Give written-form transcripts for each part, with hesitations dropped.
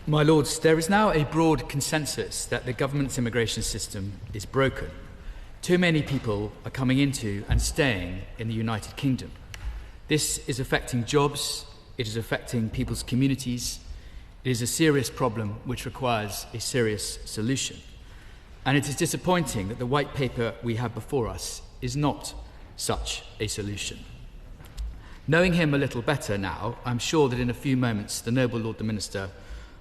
My Lords, there is now a broad consensus that the government's immigration system is broken. Too many people are coming into and staying in the United Kingdom. This is affecting jobs, it is affecting people's communities, it is a serious problem which requires a serious solution. And it is disappointing that the white paper we have before us is not such a solution. Knowing him a little better now, I'm sure that in a few moments the noble Lord the Minister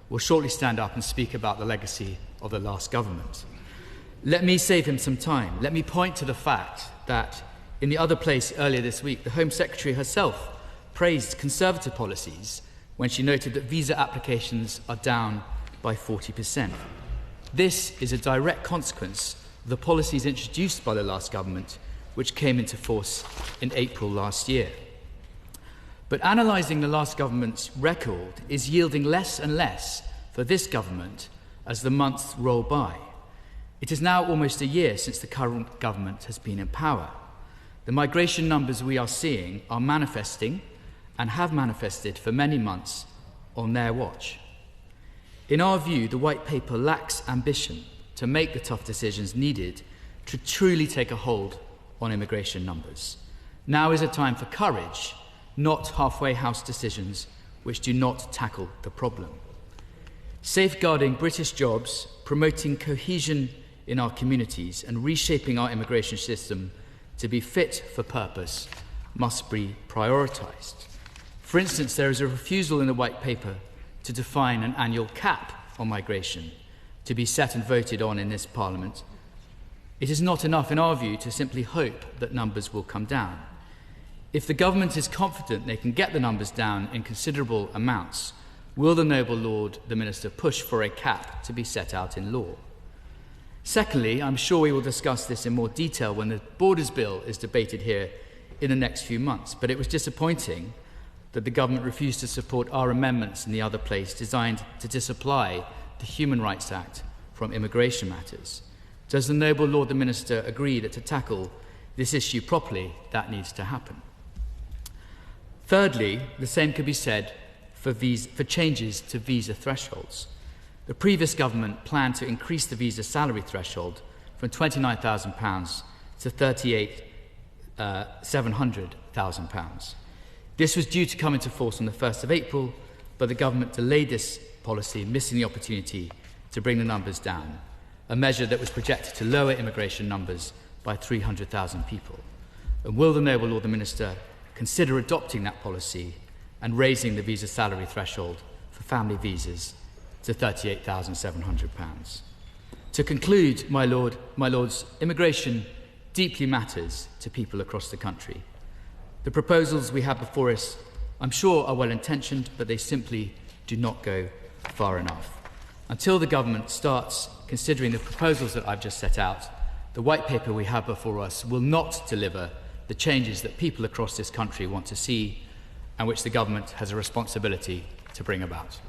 will shortly stand up and speak about the legacy of the last government. Let me save him some time. Let me point to the fact that in the other place earlier this week, the Home Secretary herself praised Conservative policies when she noted that visa applications are down by 40%. This is a direct consequence of the policies introduced by the last government, which came into force in April last year. But analysing the last government's record is yielding less and less for this government as the months roll by. It is now almost a year since the current government has been in power. The migration numbers we are seeing are manifesting and have manifested for many months on their watch. In our view, the White Paper lacks ambition to make the tough decisions needed to truly take a hold on immigration numbers. Now is a time for courage, not halfway house decisions which do not tackle the problem. Safeguarding British jobs, promoting cohesion in our communities and reshaping our immigration system to be fit for purpose must be prioritised. For instance, there is a refusal in the White Paper to define an annual cap on migration to be set and voted on in this Parliament. It is not enough, in our view, to simply hope that numbers will come down. If the government is confident they can get the numbers down in considerable amounts, will the noble Lord the Minister push for a cap to be set out in law? Secondly, I'm sure we will discuss this in more detail when the Borders Bill is debated here in the next few months, but it was disappointing that the government refused to support our amendments in the other place designed to disapply the Human Rights Act from immigration matters. Does the noble Lord the Minister agree that to tackle this issue properly, that needs to happen? Thirdly, the same could be said for changes to visa thresholds. The previous government planned to increase the visa salary threshold from £29,000 to £700,000. This was due to come into force on the 1st of April, but the government delayed this policy, missing the opportunity to bring the numbers down, a measure that was projected to lower immigration numbers by 300,000 people. And will the noble Lord the Minister consider adopting that policy and raising the visa salary threshold for family visas to £38,700? To conclude, my Lords, immigration deeply matters to people across the country. The proposals we have before us, I'm sure, are well-intentioned, but they simply do not go far enough. Until the government starts considering the proposals that I've just set out, the white paper we have before us will not deliver the changes that people across this country want to see and which the government has a responsibility to bring about.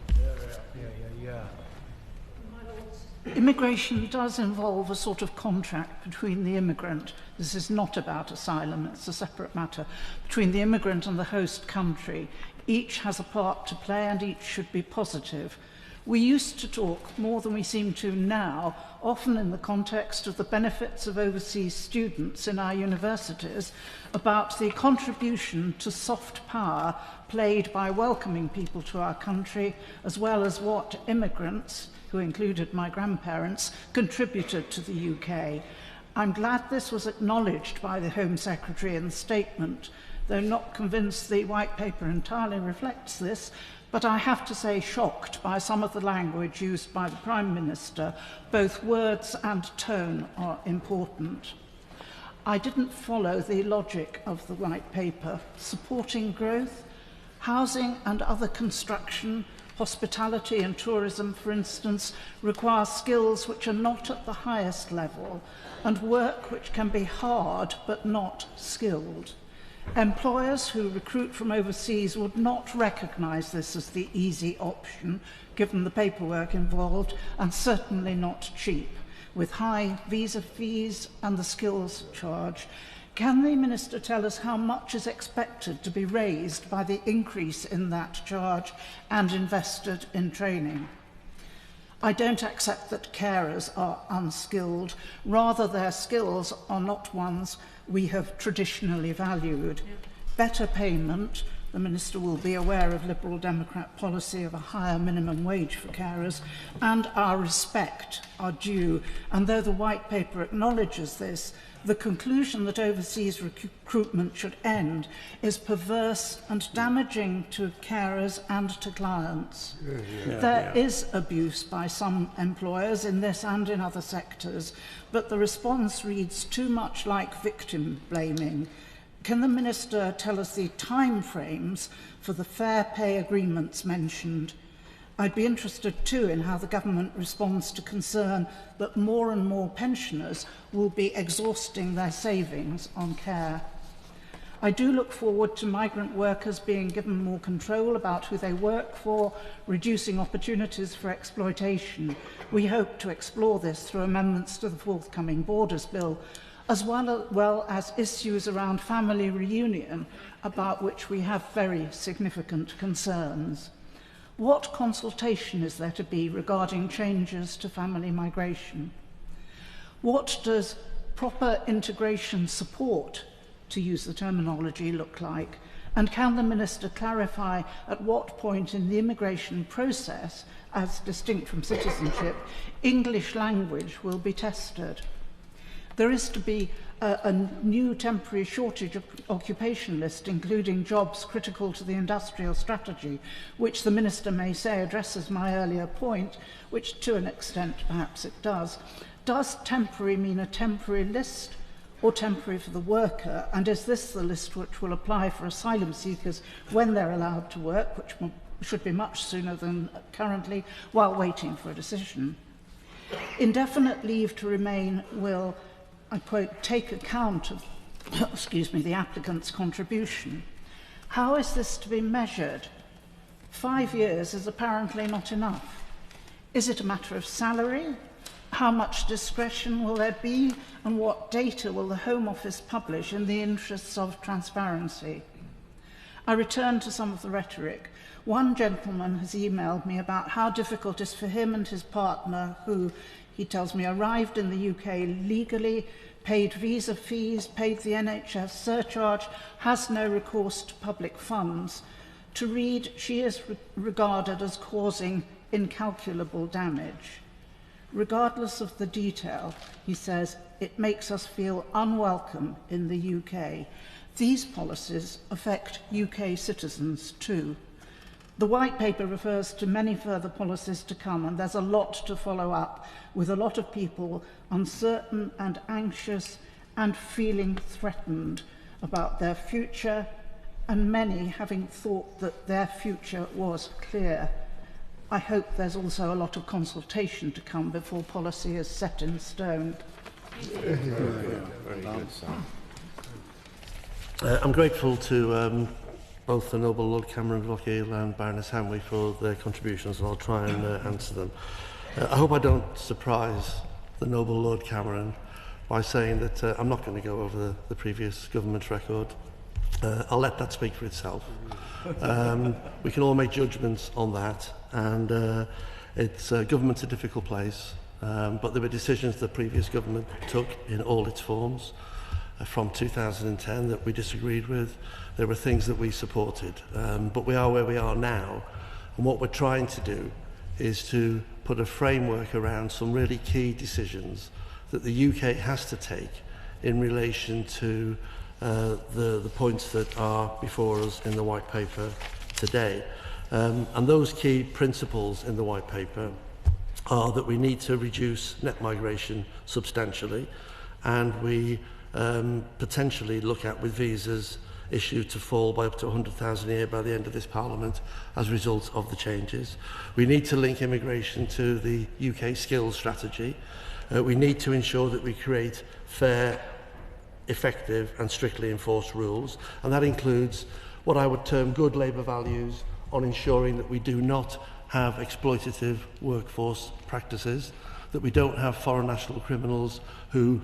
Immigration does involve a sort of contract between the immigrant. This is not about asylum, it's a separate matter. Between the immigrant and the host country, each has a part to play and each should be positive. We used to talk more than we seem to now, often in the context of the benefits of overseas students in our universities, about the contribution to soft power played by welcoming people to our country, as well as what immigrants, who included my grandparents, contributed to the UK. I'm glad this was acknowledged by the Home Secretary in the statement, though not convinced the White Paper entirely reflects this, but I have to say shocked by some of the language used by the Prime Minister. Both words and tone are important. I didn't follow the logic of the White Paper. Supporting growth, housing and other construction, hospitality and tourism, for instance, require skills which are not at the highest level and work which can be hard but not skilled. Employers who recruit from overseas would not recognise this as the easy option, given the paperwork involved, and certainly not cheap, with high visa fees and the skills charge. Can the Minister tell us how much is expected to be raised by the increase in that charge and invested in training? I don't accept that carers are unskilled. Rather, their skills are not ones we have traditionally valued. Better payment. The Minister will be aware of Liberal Democrat policy of a higher minimum wage for carers, and our respect are due. And though the White Paper acknowledges this, the conclusion that overseas recruitment should end is perverse and damaging to carers and to clients. There is abuse by some employers in this and in other sectors, but the response reads too much like victim blaming. Can the Minister tell us the timeframes for the fair pay agreements mentioned? I'd be interested too in how the government responds to concern that more and more pensioners will be exhausting their savings on care. I do look forward to migrant workers being given more control about who they work for, reducing opportunities for exploitation. We hope to explore this through amendments to the forthcoming Borders Bill, as well as issues around family reunion, about which we have very significant concerns. What consultation is there to be regarding changes to family migration? What does proper integration support, to use the terminology, look like? And can the Minister clarify at what point in the immigration process, as distinct from citizenship, English language will be tested? There is to be a new temporary shortage of occupation list, including jobs critical to the industrial strategy, which the Minister may say addresses my earlier point, which to an extent perhaps it does. Does temporary mean a temporary list or temporary for the worker? And is this the list which will apply for asylum seekers when they're allowed to work, which should be much sooner than currently, while waiting for a decision? Indefinite leave to remain will, I quote, take account of the applicant's contribution. How is this to be measured? 5 years is apparently not enough. Is it a matter of salary? How much discretion will there be? And what data will the Home Office publish in the interests of transparency? I return to some of the rhetoric. One gentleman has emailed me about how difficult it is for him and his partner, who, he tells me, arrived in the UK legally, paid visa fees, paid the NHS surcharge, has no recourse to public funds, to read she is regarded as causing incalculable damage. Regardless of the detail, he says, it makes us feel unwelcome in the UK. These policies affect UK citizens too. The White Paper refers to many further policies to come, and there's a lot to follow up, with a lot of people uncertain and anxious and feeling threatened about their future, and many having thought that their future was clear. I hope there's also a lot of consultation to come before policy is set in stone. Very good, I'm grateful to both the Noble Lord Cameron of Lochiel and Baroness Hanway for their contributions, and I'll try and answer them. I hope I don't surprise the Noble Lord Cameron by saying that I'm not going to go over the previous government's record. I'll let that speak for itself. We can all make judgments on that, and government's a difficult place, but there were decisions the previous government took in all its forms from 2010 that we disagreed with. There were things that we supported, but we are where we are now, and what we're trying to do is to put a framework around some really key decisions that the UK has to take in relation to the points that are before us in the White Paper today. And those key principles in the White Paper are that we need to reduce net migration substantially, and we potentially look at, with visas issued, to fall by up to 100,000 a year by the end of this Parliament as a result of the changes. We need to link immigration to the UK skills strategy. We need to ensure that we create fair, effective and strictly enforced rules, and that includes what I would term good labour values on ensuring that we do not have exploitative workforce practices, that we don't have foreign national criminals who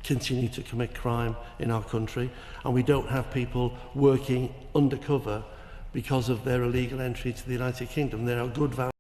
continue to commit crime in our country, and we don't have people working undercover because of their illegal entry to the United Kingdom. There are good values